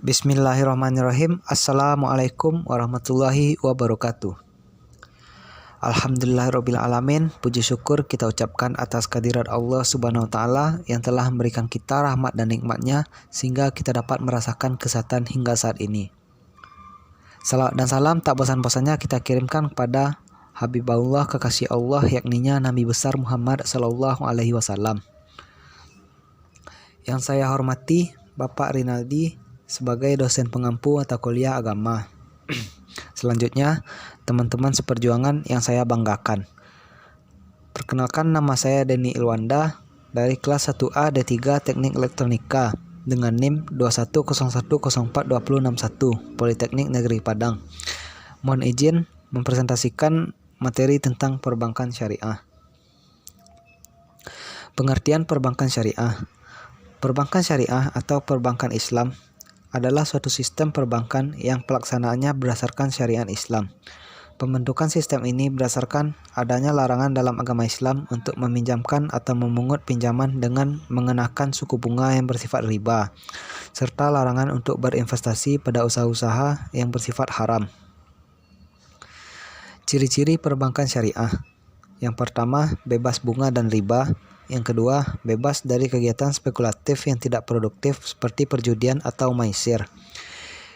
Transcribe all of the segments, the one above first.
Bismillahirrahmanirrahim. Assalamualaikum warahmatullahi wabarakatuh. Alhamdulillahirrabbilalamin. Puji syukur kita ucapkan atas kehadirat Allah subhanahu wa ta'ala yang telah memberikan kita rahmat dan nikmatnya sehingga kita dapat merasakan kesehatan hingga saat ini. Salawat dan salam tak bosan-bosannya kita kirimkan kepada Habibullah, kekasih Allah, yakninya Nabi besar Muhammad sallallahu alaihi wasallam. Yang saya hormati Bapak Rinaldi sebagai dosen pengampu mata kuliah agama. Selanjutnya, teman-teman seperjuangan yang saya banggakan. Perkenalkan, nama saya Denny Ilwanda dari kelas 1A D3 Teknik Elektronika dengan NIM 2101042061 Politeknik Negeri Padang. Mohon izin mempresentasikan materi tentang perbankan syariah. Pengertian perbankan syariah. Perbankan syariah atau perbankan Islam adalah suatu sistem perbankan yang pelaksanaannya berdasarkan syariat Islam. Pembentukan sistem ini berdasarkan adanya larangan dalam agama Islam untuk meminjamkan atau memungut pinjaman dengan mengenakan suku bunga yang bersifat riba, serta larangan untuk berinvestasi pada usaha-usaha yang bersifat haram. Ciri-ciri perbankan syariah. Yang pertama, bebas bunga dan riba. Yang kedua, bebas dari kegiatan spekulatif yang tidak produktif seperti perjudian atau maisir.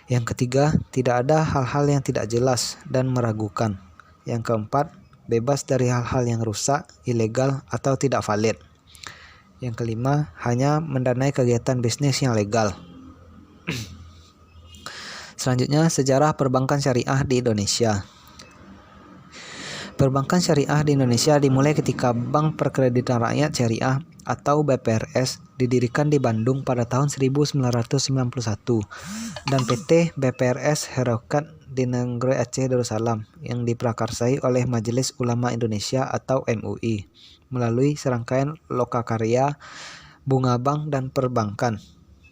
Yang ketiga, tidak ada hal-hal yang tidak jelas dan meragukan. Yang keempat, bebas dari hal-hal yang rusak, ilegal, atau tidak valid. Yang kelima, hanya mendanai kegiatan bisnis yang legal. Selanjutnya, sejarah perbankan syariah di Indonesia. Perbankan syariah di Indonesia dimulai ketika Bank Perkreditan Rakyat Syariah atau BPRS didirikan di Bandung pada tahun 1991 dan PT BPRS Herokat di Nagreg Aceh Darussalam yang diprakarsai oleh Majelis Ulama Indonesia atau MUI melalui serangkaian lokakarya bunga bank dan perbankan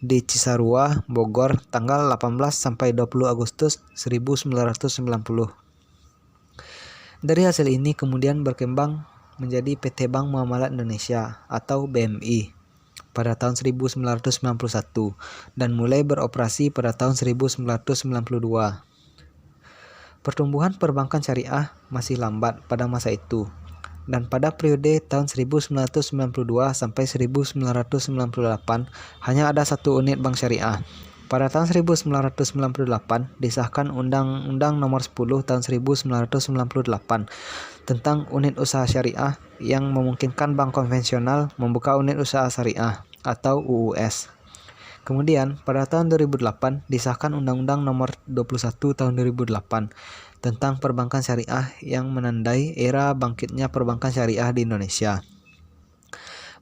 di Cisarua, Bogor tanggal 18 sampai 20 Agustus 1990. Dari hasil ini kemudian berkembang menjadi PT Bank Muamalat Indonesia atau BMI pada tahun 1991 dan mulai beroperasi pada tahun 1992. Pertumbuhan perbankan syariah masih lambat pada masa itu dan pada periode tahun 1992 sampai 1998 hanya ada satu unit bank syariah. Pada tahun 1998 disahkan Undang-Undang Nomor 10 Tahun 1998 tentang unit usaha syariah yang memungkinkan bank konvensional membuka unit usaha syariah atau UUS. Kemudian pada tahun 2008 disahkan Undang-Undang Nomor 21 Tahun 2008 tentang perbankan syariah yang menandai era bangkitnya perbankan syariah di Indonesia.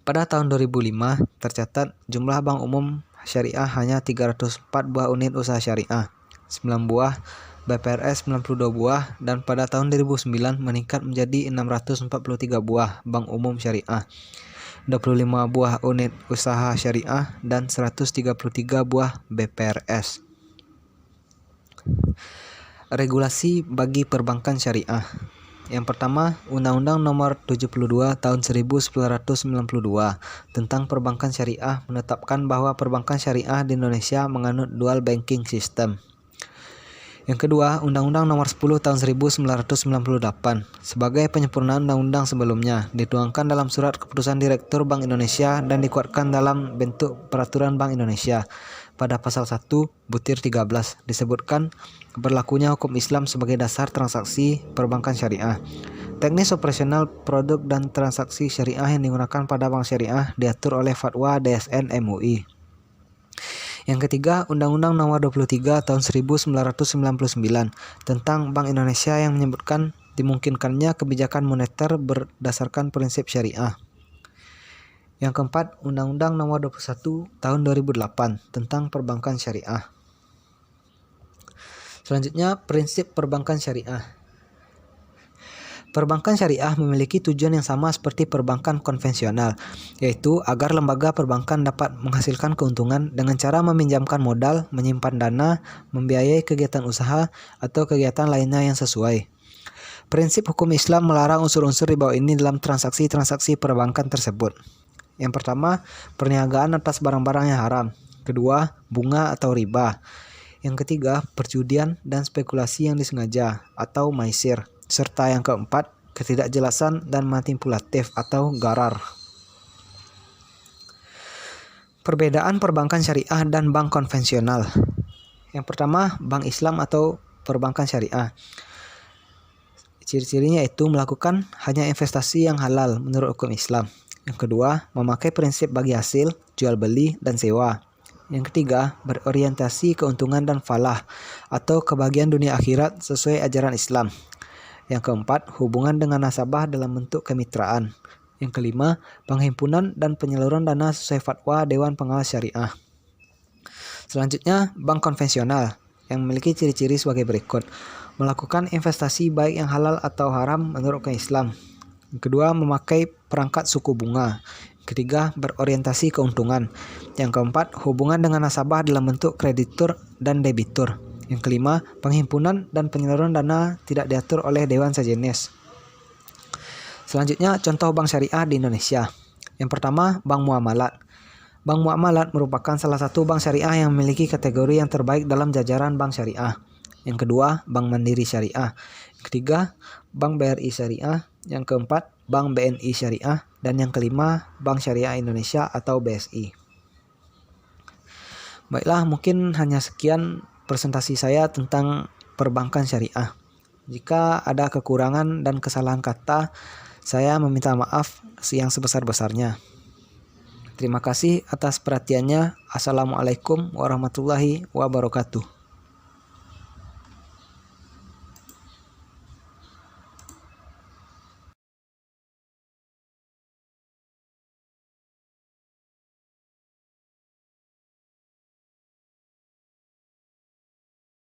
Pada tahun 2005 tercatat jumlah bank umum syariah hanya 304 buah unit usaha syariah, 9 buah, BPRS 92 buah, dan pada tahun 2009 meningkat menjadi 643 buah bank umum syariah, 25 buah unit usaha syariah, dan 133 buah BPRS. Regulasi bagi perbankan syariah. Yang pertama, Undang-Undang Nomor 72 Tahun 1992 tentang perbankan syariah menetapkan bahwa perbankan syariah di Indonesia menganut dual banking system. Yang kedua, Undang-Undang Nomor 10 Tahun 1998 sebagai penyempurnaan undang-undang sebelumnya dituangkan dalam Surat Keputusan Direktur Bank Indonesia dan dikuatkan dalam bentuk Peraturan Bank Indonesia. Pada pasal 1 butir 13 disebutkan berlakunya hukum Islam sebagai dasar transaksi perbankan syariah. Teknis operasional produk dan transaksi syariah yang digunakan pada bank syariah diatur oleh Fatwa DSN MUI. Yang ketiga, Undang-Undang Nomor 23 Tahun 1999 tentang Bank Indonesia yang menyebutkan dimungkinkannya kebijakan moneter berdasarkan prinsip syariah. Yang keempat, Undang-Undang Nomor 21 Tahun 2008 tentang perbankan syariah. Selanjutnya, prinsip perbankan syariah. Perbankan syariah memiliki tujuan yang sama seperti perbankan konvensional, yaitu agar lembaga perbankan dapat menghasilkan keuntungan dengan cara meminjamkan modal, menyimpan dana, membiayai kegiatan usaha, atau kegiatan lainnya yang sesuai. Prinsip hukum Islam melarang unsur-unsur di bawah ini dalam transaksi-transaksi perbankan tersebut. Yang pertama, perniagaan atas barang-barang yang haram. Kedua, bunga atau riba. Yang ketiga, perjudian dan spekulasi yang disengaja atau maisir. Serta yang keempat, ketidakjelasan dan manipulatif atau gharar. Perbedaan perbankan syariah dan bank konvensional. Yang pertama, bank Islam atau perbankan syariah. Ciri-cirinya itu melakukan hanya investasi yang halal menurut hukum Islam. Yang kedua, memakai prinsip bagi hasil, jual beli, dan sewa. Yang ketiga, berorientasi keuntungan dan falah atau kebahagiaan dunia akhirat sesuai ajaran Islam. Yang keempat, hubungan dengan nasabah dalam bentuk kemitraan. Yang kelima, penghimpunan dan penyaluran dana sesuai fatwa Dewan Pengawas Syariah. Selanjutnya, bank konvensional yang memiliki ciri-ciri sebagai berikut. Melakukan investasi baik yang halal atau haram menurut hukum Islam. Yang kedua, memakai perangkat suku bunga. Ketiga, berorientasi keuntungan. Yang keempat, hubungan dengan nasabah dalam bentuk kreditur dan debitur. Yang kelima, penghimpunan dan penyaluran dana tidak diatur oleh dewan sejenis. Selanjutnya, contoh bank syariah di Indonesia. Yang pertama, Bank Muamalat. Bank Muamalat merupakan salah satu bank syariah yang memiliki kategori yang terbaik dalam jajaran bank syariah. Yang kedua, Bank Mandiri Syariah. Yang ketiga, Bank BRI Syariah. Yang keempat, Bank BNI Syariah. Dan yang kelima, Bank Syariah Indonesia atau BSI. Baiklah, mungkin hanya sekian presentasi saya tentang perbankan syariah. Jika ada kekurangan dan kesalahan kata, saya meminta maaf yang sebesar-besarnya. Terima kasih atas perhatiannya. Assalamualaikum warahmatullahi wabarakatuh.